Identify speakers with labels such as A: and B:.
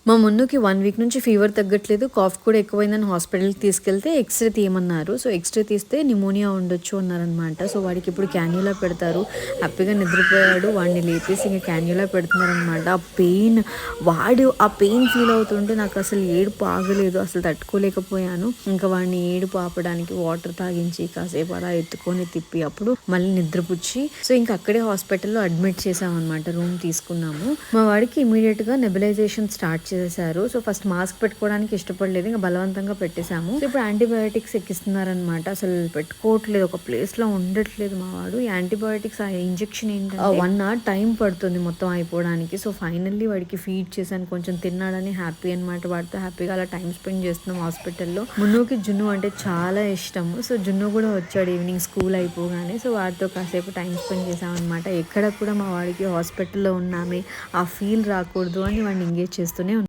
A: మా మున్నుకి 1 వీక్ నుంచి ఫీవర్ తగ్గట్లేదు, కాఫ్ కూడా ఎక్కువైందని హాస్పిటల్కి తీసుకెళ్తే ఎక్స్రే తీయమన్నారు. సో ఎక్స్రే తీస్తే నిమోనియా ఉండొచ్చు అన్నారనమాట. సో వాడికి ఇప్పుడు క్యాన్యులా పెడతారు. హ్యాపీగా నిద్రపోయాడు. వాడిని లేపేసి ఇంకా క్యాన్యులా పెడుతున్నారనమాట. ఆ పెయిన్ ఫీల్ అవుతుంటే నాకు అసలు ఏడుపు ఆగలేదు, అసలు తట్టుకోలేకపోయాను. ఇంకా వాడిని ఏడుపు ఆపడానికి వాటర్ తాగించి కాసేపు అలా ఎత్తుకొని తిప్పి అప్పుడు మళ్ళీ నిద్రపుచ్చి సో ఇంకా అక్కడే హాస్పిటల్లో అడ్మిట్ చేసామన్నమాట. రూమ్ తీసుకున్నాము. మా వాడికి ఇమీడియట్ గా నెబులైజేషన్ స్టార్ట్ చేశారు. సో ఫస్ట్ మాస్క్ పెట్టుకోవడానికి ఇష్టపడలేదు, ఇంకా బలవంతంగా పెట్టేశాము. సో ఇప్పుడు యాంటీబయాటిక్స్ ఎక్కిస్తున్నారనమాట. అసలు పెట్టుకోవట్లేదు, ఒక ప్లేస్ లో ఉండట్లేదు మా వాడు. ఈ యాంటీబయాటిక్స్ ఆ ఇంజెక్షన్ ఏంటంటే 1 hour టైం పడుతుంది మొత్తం అయిపోవడానికి. సో ఫైనల్లీ వాడికి ఫీడ్ చేశాను, కొంచెం తిన్నాడని హ్యాపీ అనమాట. వాడితో హ్యాపీగా అలా టైం స్పెండ్ చేస్తున్నాం హాస్పిటల్లో. మున్నుకి జున్ను అంటే చాలా ఇష్టము. సో జున్ను కూడా వచ్చాడు ఈవినింగ్ స్కూల్ అయిపోగానే. సో వాడితో కాసేపు టైం స్పెండ్ చేసాం అనమాట. ఎక్కడ కూడా మా వాడికి హాస్పిటల్లో ఉన్నామే ఆ ఫీల్ రాకూడదు అని వాడిని ఎంగేజ్ చేస్తూనే